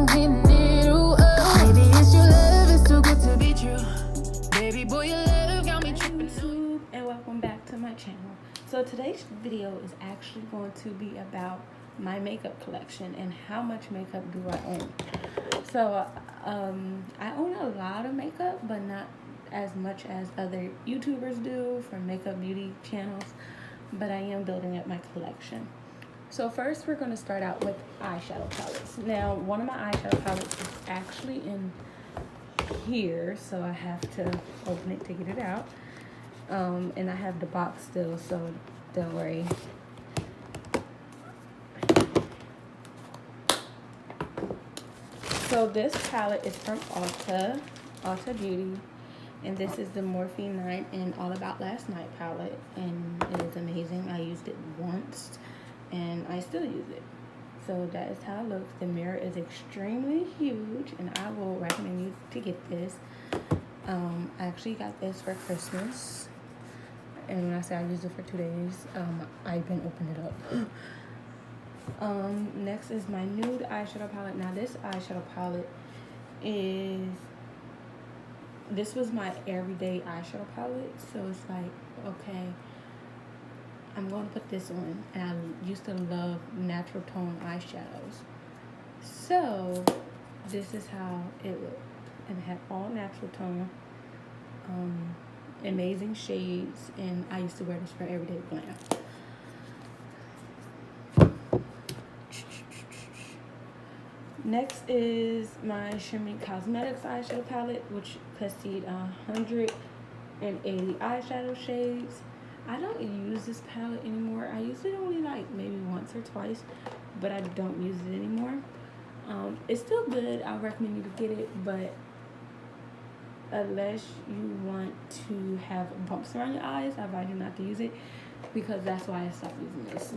I'm hitting it, ooh, maybe it's your love, it's too good to be true. Baby boy, your love got me tripping. YouTube, and welcome back to my channel. So today's video is actually going to be about my makeup collection and how much makeup do I own. So I own a lot of makeup, but not as much as other YouTubers do for makeup beauty channels, but I am building up my collection. So first we're going to start out with eyeshadow palettes. Now one of my eyeshadow palettes is actually in here, so I have to open it to get it out. And I have the box still, so don't worry. So this palette is from Ulta Beauty, and this is the Morphe 9 and All About Last Night palette, and it is amazing. I used it once and I still use it. So that is how it looks. The mirror is extremely huge, and I will recommend you to get this. I actually got this for Christmas, and when I say I used it for 2 days, I've been opening it up. Next is my nude eyeshadow palette. Now this eyeshadow palette this was my everyday eyeshadow palette, so it's like, okay, I'm going to put this on, and I used to love natural tone eyeshadows, so this is how it looked, and it had all natural tone, amazing shades, and I used to wear this for everyday glam. Next is my Shimmy Cosmetics eyeshadow palette, which contains 180 eyeshadow shades. I don't use this palette anymore. I used it only like maybe once or twice, but I don't use it anymore. It's still good. I recommend you to get it, but unless you want to have bumps around your eyes, I advise you not to use it, because that's why I stopped using this.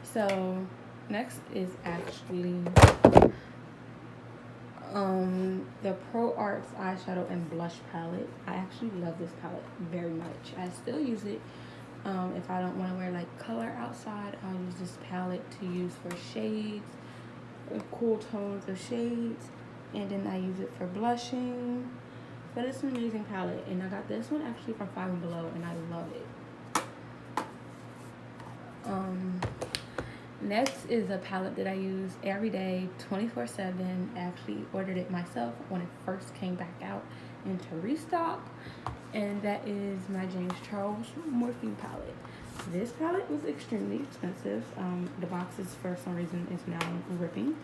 So next is actually the Pro Arts eyeshadow and blush palette. I actually love this palette very much. I still use it. If I don't want to wear like color outside, I'll use this palette to use for shades, cool tones of shades, and then I use it for blushing. But it's an amazing palette, and I got this one actually from Five and Below, and I love it. Next is a palette that I use every day, 24/7. I actually ordered it myself when it first came back out into restock, and that is my James Charles Morphe palette. This palette was extremely expensive. The box is, for some reason, is now ripping,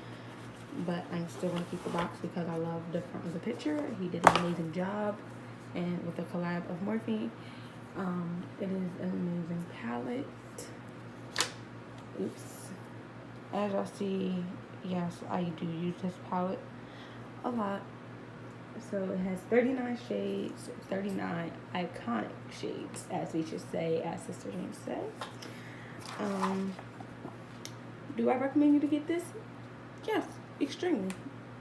but I'm still going to keep the box because I love the front of the picture. He did an amazing job, and with the collab of Morphe, it is an amazing palette. Oops. As y'all see, yes, I do use this palette a lot. So it has 39 shades, 39 iconic shades, as we should say, as Sister James said. Do I recommend you to get this? Yes, extremely.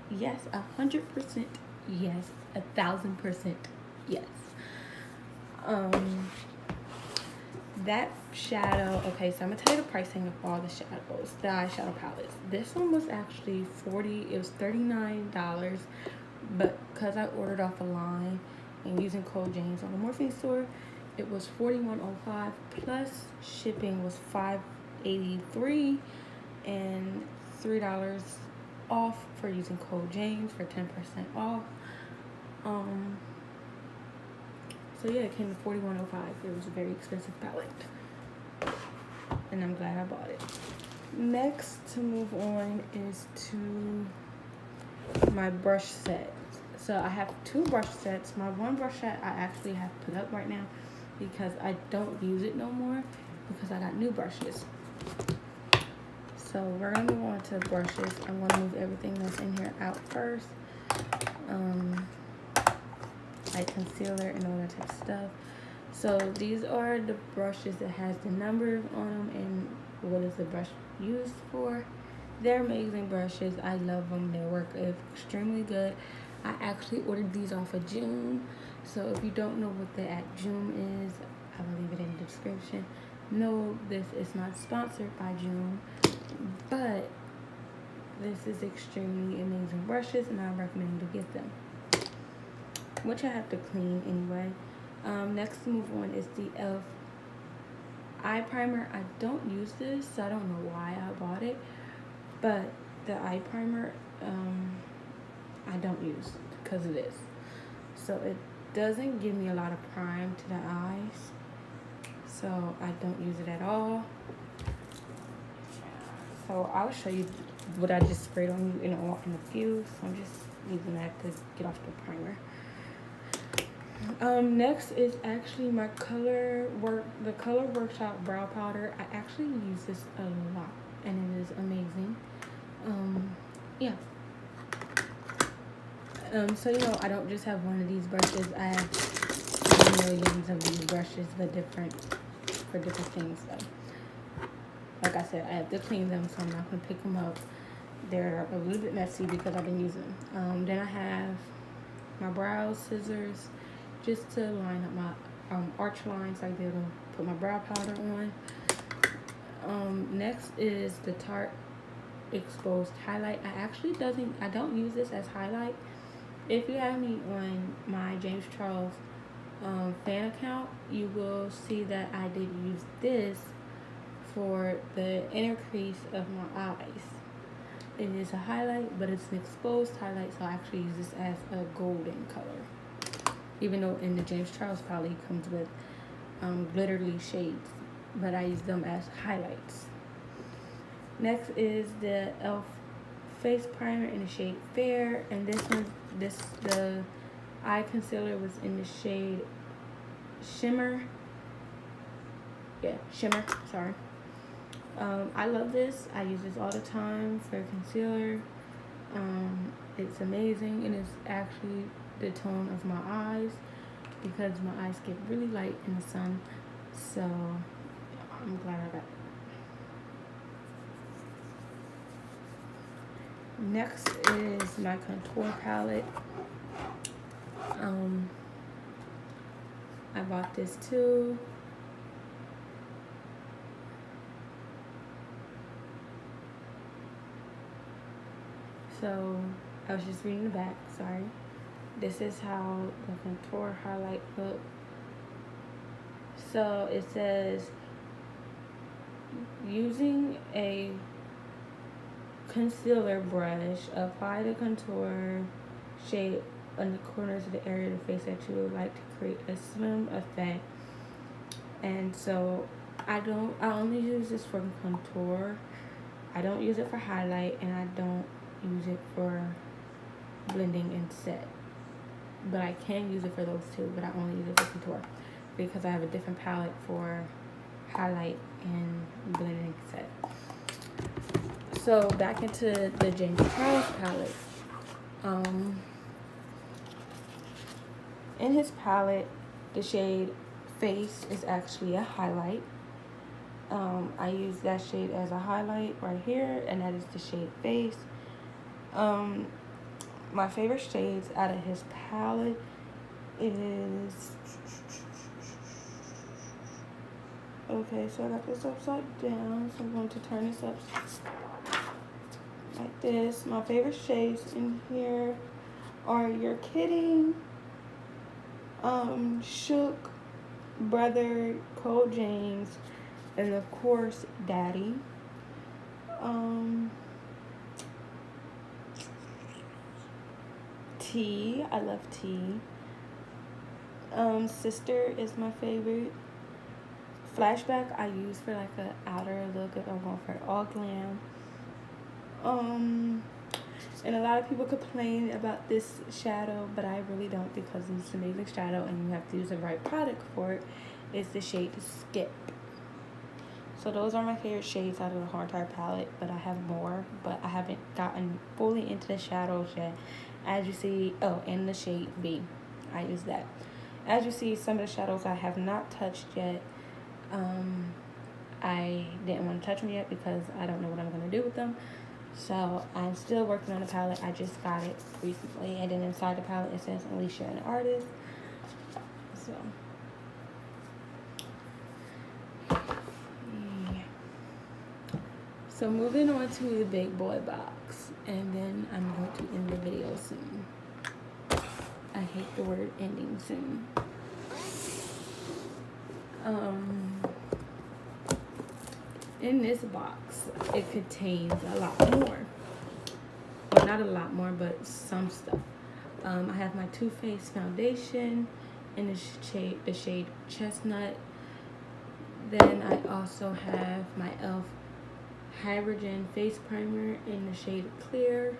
Yes, 100% yes, 1,000% yes. That shadow, okay, so I'm gonna tell you the pricing of all the shadows, the eyeshadow palettes. This one was actually it was $39, but because I ordered off a line and using code James on the Morphe store, it was $41.05 plus shipping was $5.83 and $3 off for using code James for 10% off. So yeah, it came to $41.05. It was a very expensive palette, and I'm glad I bought it. Next to move on is to my brush set. So I have 2 brush sets. My one brush set I actually have put up right now because I don't use it no more because I got new brushes. So we're gonna move on to brushes. I'm gonna move everything that's in here out first. Like concealer and all that type of stuff. So these are the brushes that has the numbers on them and what is the brush used for. They're amazing brushes. I love them. They work extremely good. I actually ordered these off of Joom. So if you don't know what the at Joom is, I will leave it in the description. No, this is not sponsored by Joom, but this is extremely amazing brushes, and I recommend to get them, which I have to clean anyway. Next to move on is the e.l.f. eye primer. I don't use this, so I don't know why I bought it, but the eye primer I don't use because of this. So it doesn't give me a lot of prime to the eyes, so I don't use it at all. So I'll show you what I just sprayed on you in a few. So I'm just using that to get off the primer. Next is actually my the Color Workshop brow powder. I actually use this a lot, and it is amazing. Yeah. So I don't just have one of these brushes. I have millions of these brushes, but for different things. Like I said, I have to clean them, so I'm not gonna pick them up. They're a little bit messy because I've been using them. Then I have my brow scissors, just to line up my arch lines, so I can be able to put my brow powder on. Next is the Tarte Exposed Highlight. I don't use this as highlight. If you have me on my James Charles fan account, you will see that I did use this for the inner crease of my eyes. It is a highlight, but it's an exposed highlight, so I actually use this as a golden color. Even though in the James Charles palette it comes with glittery shades, but I use them as highlights. Next is the e.l.f. face primer in the shade Fair, and the eye concealer was in the shade Shimmer. Yeah, Shimmer, sorry. I love this. I use this all the time for concealer. It's amazing, and it's actually the tone of my eyes because my eyes get really light in the sun, so I'm glad I got it. Next is my contour palette. I bought this too. So I was just reading the back, sorry. This is how the contour highlight look. So it says, using a concealer brush, apply the contour shade on the corners of the area of the face that you would like to create a slim effect. And so I only use this for contour. I don't use it for highlight, and I don't use it for blending and set. But I can use it for those two, but I only use it for contour because I have a different palette for highlight and blending and set. So back into the James Charles palette. In his palette, the shade Face is actually a highlight. I use that shade as a highlight right here, and that is the shade Face. My favorite shades out of his palette is, okay, so I got this upside down, so I'm going to turn this up like this. My favorite shades in here are You're Kidding, Shook, Brother, Cold James, and of course Daddy. Tea, I love Tea. Sister is my favorite. Flashback I use for like an outer look if I'm going for all glam. And a lot of people complain about this shadow, but I really don't, because it's an amazing shadow and you have to use the right product for it. It's the shade Skip. So those are my favorite shades out of the whole entire palette, but I have more, but I haven't gotten fully into the shadows yet. As you see, and the shade B, I use that. As you see, some of the shadows I have not touched yet. I didn't want to touch them yet because I don't know what I'm going to do with them. So I'm still working on the palette. I just got it recently, and then inside the palette it says Alicia an artist. So yeah. So moving on to the big boy box, and then I'm going to end the video soon. I hate the word ending soon. In this box, it contains a lot more. Well, not a lot more, but some stuff. I have my Too Faced foundation in the shade Chestnut. Then I also have my e.l.f. Hydrogen Face Primer in the shade Clear.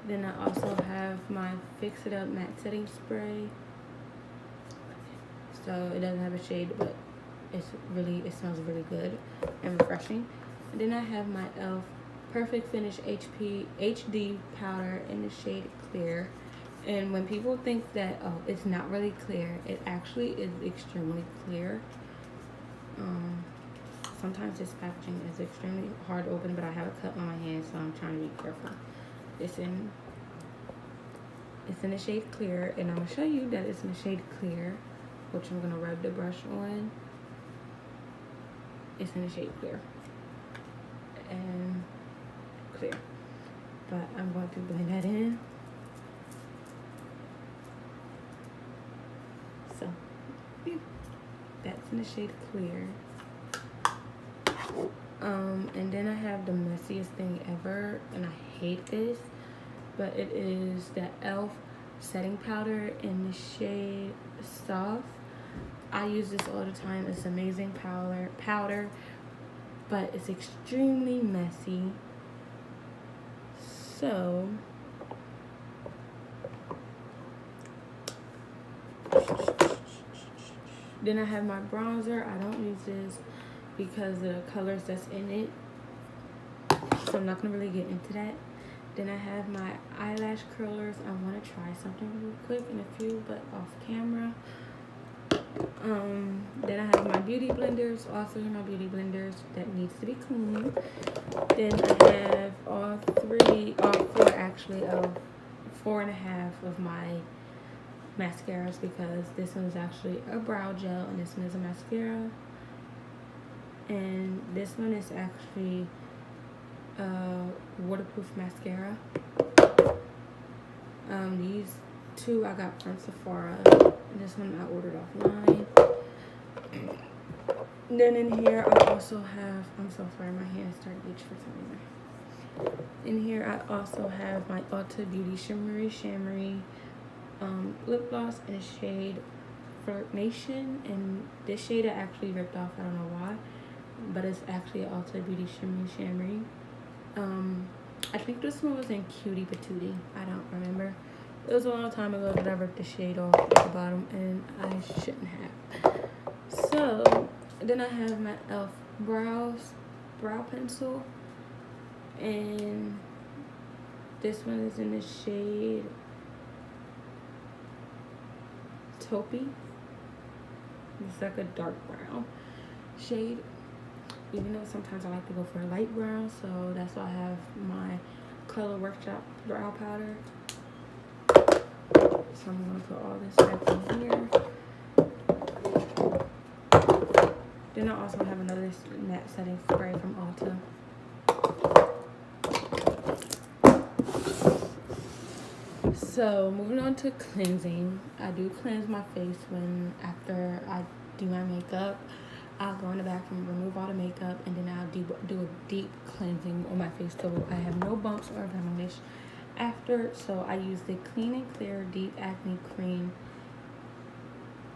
Then I also have my Fix It Up Matte Setting Spray. So it doesn't have a shade, but it smells really good and refreshing. And then I have my e.l.f. Perfect Finish HD powder in the shade Clear. And when people think that, oh, it's not really clear, it actually is extremely clear. Sometimes this packaging is extremely hard to open, but I have a cut on my hand, so I'm trying to be careful. It's in the shade Clear, and I'm gonna show you that it's in the shade Clear, which I'm gonna rub the brush on. It's in the shade Clear and Clear, but I'm going to blend that in. So that's in the shade Clear. And then I have the messiest thing ever, and I hate this, but it is the e.l.f. setting powder in the shade Soft. I use this all the time. It's amazing powder, but it's extremely messy. So then I have my bronzer. I don't use this because of the colors that's in it, so I'm not gonna really get into that. Then I have my eyelash curlers. I want to try something real quick in a few, but off camera. Then I have my beauty blenders. Also my beauty blenders that needs to be cleaned. Then I have all four actually of 4.5 of my mascaras, because this one is actually a brow gel and this one is a mascara. And this one is actually waterproof mascara. These two I got from Sephora. This one I ordered offline. Then in here I also have, I'm so sorry, my hands started to itch for some reason. In here I also have my Ulta Beauty Shimmery lip gloss in the shade Flirt Nation, and this shade I actually ripped off, I don't know why, but it's actually Ulta Beauty Shimmery. I think this one was in Cutie Patootie, I don't remember. It was a long time ago that I ripped the shade off at the bottom, and I shouldn't have. So then I have my e.l.f. brow pencil, and this one is in the shade Taupey. It's like a dark brown shade, even though sometimes I like to go for a light brown, so that's why I have my Color Workshop brow powder. So I'm going to put all this back in here. Then I also have another matte setting spray from Ulta. So moving on to cleansing. I do cleanse my face after I do my makeup. I'll go in the bathroom, remove all the makeup, and then I'll do a deep cleansing on my face so I have no bumps or blemish after. So I use the Clean and Clear Deep Acne Cream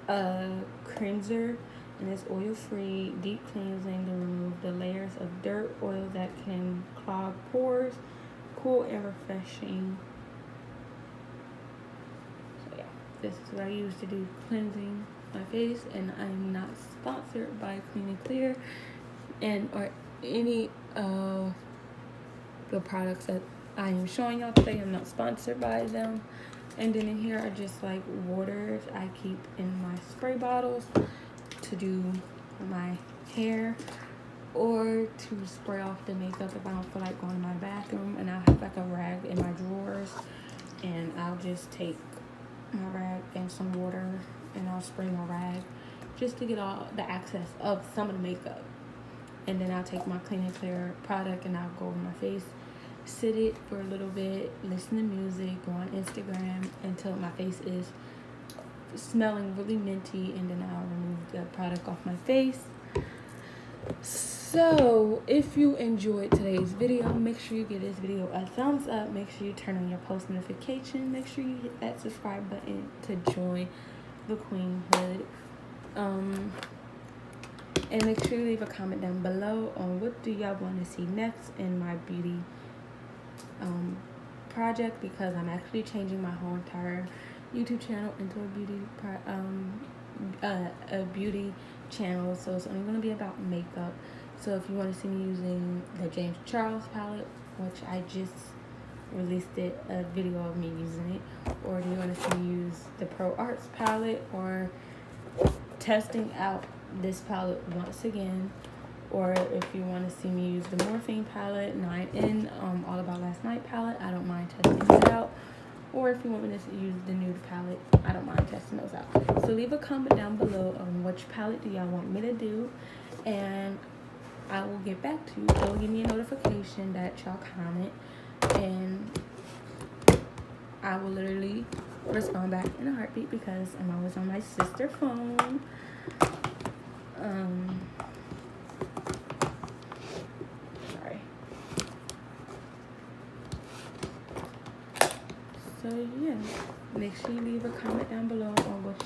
cleanser, and it's oil-free, deep cleansing to remove the layers of dirt, oil that can clog pores, cool and refreshing. So yeah, this is what I use to do cleansing my face, and I'm not sponsored by Clean and Clear or any of the products that I am showing y'all today. I'm not sponsored by them. And then in here are just like waters I keep in my spray bottles to do my hair, or to spray off the makeup if I don't feel like going to my bathroom. And I'll have like a rag in my drawers, and I'll just take my rag and some water, and I'll spray my rag just to get all the access of some of the makeup. and then I'll take my Clean and Clear product and I'll go over my face, sit it for a little bit, listen to music, go on Instagram until my face is smelling really minty, and then I'll remove the product off my face. So if you enjoyed today's video, make sure you give this video a thumbs up, make sure you turn on your post notification, make sure you hit that subscribe button to join the Queenhood, and make sure you leave a comment down below on what do y'all want to see next in my beauty project, because I'm actually changing my whole entire YouTube channel into a beauty channel, so it's only going to be about makeup. So if you want to see me using the James Charles palette, which I just released a video of me using it, or do you want to see me use the Pro Arts palette, or testing out this palette once again, or if you want to see me use the Morphine palette, 9N, All About Last Night palette, I don't mind testing it out. Or if you want me to use the nude palette, I don't mind testing those out. So leave a comment down below on which palette do y'all want me to do, and I will get back to you. It'll give me a notification that y'all comment, and I will literally respond back in a heartbeat because I'm always on my sister phone. Sorry. So yeah, make sure you leave a comment down below on what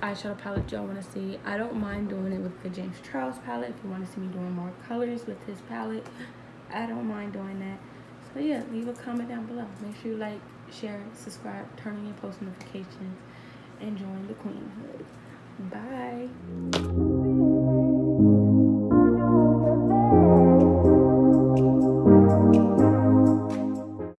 eyeshadow palette y'all want to see. I don't mind doing it with the James Charles palette. If you want to see me doing more colors with his palette, I don't mind doing that. So yeah, leave a comment down below. Make sure you like, share, subscribe, turn on your post notifications, and join the Queenhood. Bye.